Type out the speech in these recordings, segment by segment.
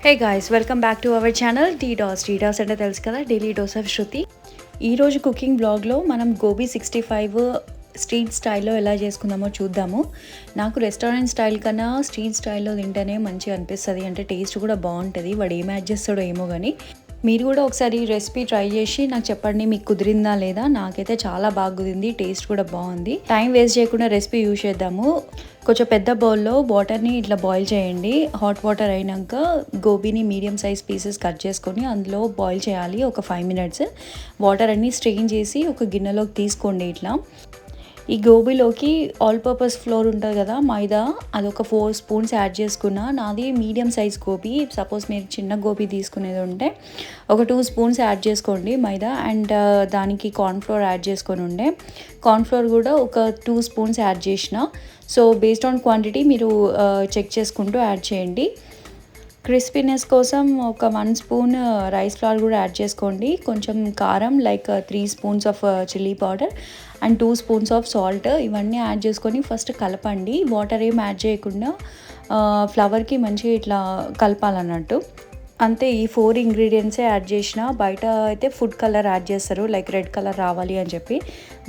Hey guys, welcome back to our channel tea toss అంటే తెలుసు కదా, డైలీ డోస్ ఆఫ్ శృతి. ఈరోజు కుకింగ్ బ్లాగ్లో మనం గోబీ 65 స్ట్రీట్ స్టైల్లో ఎలా చేసుకుందామో చూద్దాము. నాకు రెస్టారెంట్ స్టైల్ కన్నా స్ట్రీట్ స్టైల్లో తింటేనే మంచిగా అనిపిస్తుంది, అంటే టేస్ట్ కూడా బాగుంటుంది. వాడు ఏం యాడ్ చేస్తాడో ఏమో కానీ మీరు కూడా ఒకసారి ఈ రెసిపీ ట్రై చేసి నాకు చెప్పండి, మీకు కుదిరిందా లేదా. నాకైతే చాలా బాగా కుదిరింది, టేస్ట్ కూడా బాగుంది. టైం వేస్ట్ చేయకుండా రెసిపీ యూజ్ చేద్దాము. కొంచెం పెద్ద బౌల్లో వాటర్ని ఇట్లా బాయిల్ చేయండి. హాట్ వాటర్ అయినాక గోబీని మీడియం సైజ్ పీసెస్ కట్ చేసుకొని అందులో బాయిల్ చేయాలి ఒక 5 minutes. వాటర్ అన్నీ స్ట్రెయిన్ చేసి ఒక గిన్నెలోకి తీసుకోండి. ఇట్లా ఈ గోబీలోకి ఆల్ పర్పస్ ఫ్లోర్ ఉంటుంది కదా, మైదా, అదొక 4 spoons యాడ్ చేసుకున్నా. నాది మీడియం సైజ్ గోబీ. సపోజ్ మీరు చిన్న గోబీ తీసుకునేది ఉంటే ఒక 2 spoons యాడ్ చేసుకోండి మైదా. అండ్ దానికి కార్న్ఫ్లోర్ యాడ్ చేసుకొని ఉండే. కార్న్ఫ్లోర్ కూడా ఒక 2 spoons యాడ్ చేసిన. సో బేస్డ్ ఆన్ క్వాంటిటీ మీరు చెక్ చేసుకుంటూ యాడ్ చేయండి. క్రిస్పీనెస్ కోసం ఒక 1 spoon రైస్ ఫ్లవర్ కూడా యాడ్ చేసుకోండి. కొంచెం కారం like 3 spoons of chilli powder and 2 spoons of salt, ఇవన్నీ యాడ్ చేసుకొని ఫస్ట్ కలపండి. వాటర్ ఏం యాడ్ చేయకుండా ఫ్లవర్కి మంచిగా ఇట్లా కలపాలన్నట్టు. అంతే, ఈ 4 ఇంగ్రీడియంట్సే యాడ్ చేసిన. బయట అయితే ఫుడ్ కలర్ యాడ్ చేస్తారు, లైక్ రెడ్ కలర్ రావాలి అని చెప్పి.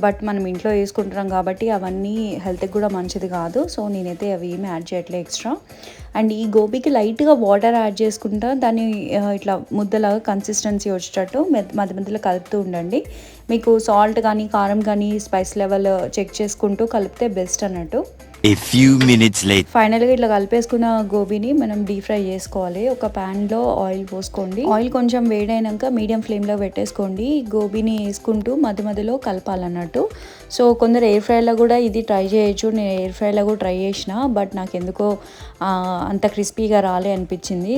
బట్ మనం ఇంట్లో వేసుకుంటున్నాం కాబట్టి అవన్నీ హెల్త్కి కూడా మంచిది కాదు. సో నేనైతే అవి ఏమి యాడ్ చేయట్లేదు ఎక్స్ట్రా. అండ్ ఈ గోబీకి లైట్గా వాటర్ యాడ్ చేసుకుంటా దాన్ని ఇట్లా ముద్దలాగా కన్సిస్టెన్సీ వచ్చేటట్టు మధ్య మధ్యలో కలుపుతూ ఉండండి. మీకు సాల్ట్ కానీ కారం కానీ స్పైస్ లెవెల్ చెక్ చేసుకుంటూ కలిపితే బెస్ట్ అన్నట్టు. A few minutes later. ఫైనల్గా ఇట్లా కలిపేసుకున్న గోబీని మనం డీప్ ఫ్రై చేసుకోవాలి. ఒక ప్యాన్లో ఆయిల్ పోసుకోండి. ఆయిల్ కొంచెం వేడైనాక మీడియం ఫ్లేమ్లో పెట్టేసుకోండి. గోబీని వేసుకుంటూ మధ్య మధ్యలో కలపాలన్నట్టు. సో కొందరు ఎయిర్ ఫ్రైలో కూడా ఇది ట్రై చేయొచ్చు. నేను ఎయిర్ ఫ్రైలో కూడా ట్రై చేసిన, బట్ నాకు ఎందుకో అంత క్రిస్పీగా రాలే అనిపించింది.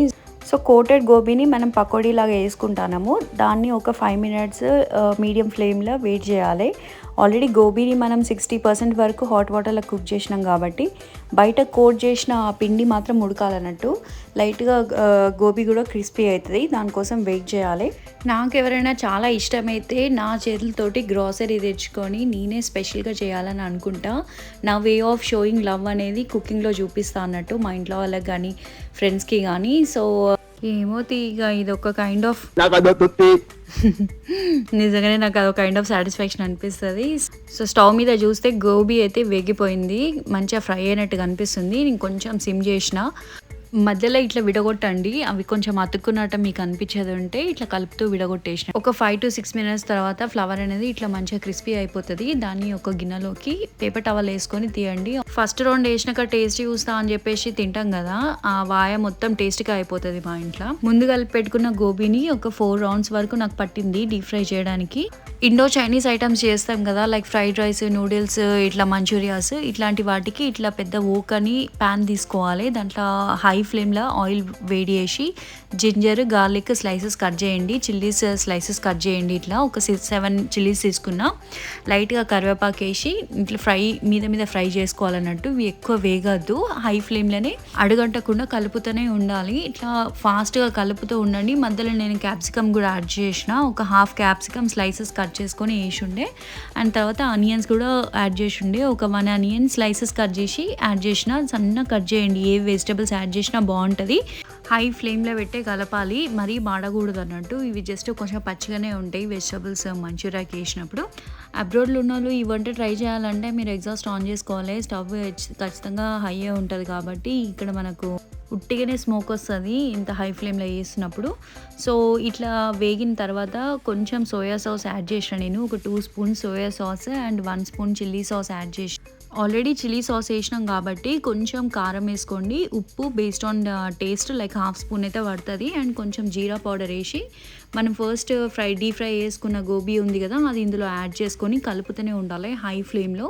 సో కోటెడ్ గోబీని మనం పకోడీలాగా వేసుకుంటాము. దాన్ని ఒక 5 minutes మీడియం ఫ్లేమ్లో వెయిట్ చేయాలి. ఆల్రెడీ గోబీని మనం 60% వరకు హాట్ వాటర్లో కుక్ చేసినాం కాబట్టి బయట కోట్ చేసిన ఆ పిండి మాత్రం ఉడకాలన్నట్టు. లైట్గా గోబీ కూడా క్రిస్పీ అవుతుంది, దానికోసం వెయిట్ చేయాలి. నాకు ఎవరైనా చాలా ఇష్టమైతే నా చేతులతోటి గ్రాసరీ తెచ్చుకొని నేనే స్పెషల్గా చేయాలని అనుకుంటా. నా వే ఆఫ్ షోయింగ్ లవ్ అనేది కుకింగ్లో చూపిస్తా అన్నట్టు, మా ఇంట్లో వాళ్ళకి కానీ ఫ్రెండ్స్కి కానీ. సో ఏమో ఇక ఇది ఒక కైండ్ ఆఫ్ నిజంగానే నాకు అదొక కైండ్ ఆఫ్ సాటిస్ఫాక్షన్ అనిపిస్తుంది. సో స్టవ్ మీద చూస్తే గోబీ అయితే వేగిపోయింది, మంచిగా ఫ్రై అయినట్టుగా అనిపిస్తుంది. నేను కొంచెం సిమ్ చేసిన. మధ్యలో ఇట్లా విడగొట్టండి, అవి కొంచెం అతుక్కున్నట్టు మీకు అనిపించేది ఉంటే ఇట్లా కలుపుతూ విడగొట్టేసిన. ఒక 5 to 6 minutes తర్వాత ఫ్లవర్ అనేది ఇట్లా మంచిగా క్రిస్పీ అయిపోతుంది. దాన్ని ఒక గిన్నెలోకి పేపర్ టవల్ వేసుకొని తీయండి. ఫస్ట్ రౌండ్ వేసినాక టేస్ట్ చూస్తా అని చెప్పేసి తింటాం కదా, ఆ వాయ మొత్తం టేస్ట్గా అయిపోతుంది మా ఇంట్లో. ముందు కలిపి పెట్టుకున్న గోబీని ఒక 4 rounds వరకు నాకు పట్టింది డీప్ ఫ్రై చేయడానికి. ఇండో చైనీస్ ఐటమ్స్ చేస్తాం కదా, లైక్ ఫ్రైడ్ రైస్, నూడిల్స్, ఇట్లా మంచూరియాస్, ఇట్లాంటి వాటికి ఇట్లా పెద్ద ఓక్ అని ప్యాన్ తీసుకోవాలి. దాంట్లో హై ఫ్లేమ్లో ఆయిల్ వేడి చేసి జింజర్ గార్లిక్ స్లైసెస్ కట్ చేయండి, చిల్లీస్ స్లైసెస్ కట్ చేయండి. ఇట్లా ఒక 7 చిల్లీస్ తీసుకున్నా. లైట్గా కరివేపాకు వేసి ఇట్లా మీద ఫ్రై చేసుకోవాలన్నట్టు. ఇవి ఎక్కువ వేగద్దు, హై ఫ్లేమ్లోనే అడుగంటకుండా కలుపుతూనే ఉండాలి. ఇట్లా ఫాస్ట్గా కలుపుతూ ఉండండి. మధ్యలో నేను క్యాప్సికమ్ కూడా యాడ్ చేసిన. ఒక హాఫ్ క్యాప్సికమ్ స్లైసెస్ కట్ చేసుకొని వేసి ఉండే. అండ్ తర్వాత ఆనియన్స్ కూడా యాడ్ చేసి ఉండే. ఒక 1 onion స్లైసెస్ కట్ చేసి యాడ్ చేసిన. సన్న కట్ చేయండి, ఏ వెజిటబుల్స్ యాడ్ చేసినా బాగుంటుంది. హై ఫ్లేమ్లో పెట్టే కలపాలి, మరీ మాడకూడదు అన్నట్టు. ఇవి జస్ట్ కొంచెం పచ్చిగానే ఉంటాయి వెజిటబుల్స్ మంచూరియాకి వేసినప్పుడు. అబ్రాడ్లో ఉన్న వాళ్ళు ఈ వంట ట్రై చేయాలంటే మీరు ఎగ్జాస్ట్ ఆన్ చేసుకోవాలి. స్టవ్ ఖచ్చితంగా హైయే ఉంటుంది కాబట్టి ఇక్కడ మనకు ఉట్టిగానే స్మోక్ వస్తుంది ఇంత హై ఫ్లేమ్లో వేసినప్పుడు. సో ఇట్లా వేగిన తర్వాత కొంచెం సోయా సాస్ యాడ్ చేసిన. నేను ఒక 2 spoons soya sauce and 1 spoon chilli sauce add చేసిన. ఆల్రెడీ చిల్లీ సాస్ వేసినాం కాబట్టి కొంచెం కారం వేసుకోండి. ఉప్పు based on taste like 1/2 spoon అయితే పడుతుంది. అండ్ కొంచెం జీరా పౌడర్ వేసి మనం ఫస్ట్ డీప్ ఫ్రై చేసుకున్న గోబీ ఉంది కదా, అది ఇందులో యాడ్ చేసుకొని కలుపుతూనే ఉండాలి హై ఫ్లేమ్లో.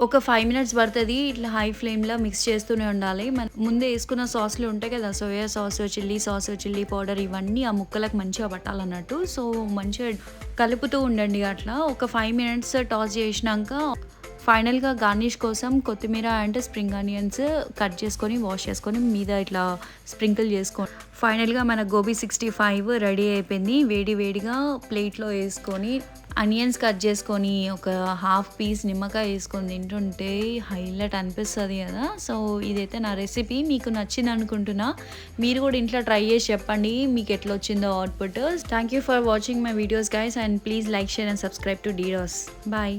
ఒక 5 minutes పడుతుంది. ఇట్లా హై ఫ్లేమ్లో మిక్స్ చేస్తూనే ఉండాలి. మనం ముందే వేసుకున్న సాస్లు ఉంటాయి కదా, soya sauce, chilli sauce, chilli powder, ఇవన్నీ ఆ ముక్కలకు మంచిగా పట్టాలన్నట్టు. సో మంచిగా కలుపుతూ ఉండండి. అట్లా ఒక 5 minutes టాస్ చేసినాక ఫైనల్‌గా గార్నిష్ కోసం కొత్తిమీర అండ్ స్ప్రింగ్ ఆనియన్స్ కట్ చేసుకొని, వాష్ చేసుకొని మీద ఇట్లా స్ప్రింకిల్ చేసుకోండి. ఫైనల్‌గా మన గోబీ 65 రెడీ అయిపోయింది. వేడి వేడిగా ప్లేట్‌లో ఏసుకొని, ఆనియన్స్ కట్ చేసుకొని, ఒక హాఫ్ పీస్ నిమ్మకాయ ఏసుకొని తింటుంటే హైలైట్ అనిపిస్తది గదా! సో, ఇదైతే నా రెసిపీ. మీకు నచ్చిందనుకుంటున్నా. మీరు కూడా ఇంట్లో ట్రై చేసి చెప్పండి మీకెట్లొచ్చిందో output. Thank you for watching my videos guys and please like, share and subscribe to డీరోస్. బాయ్.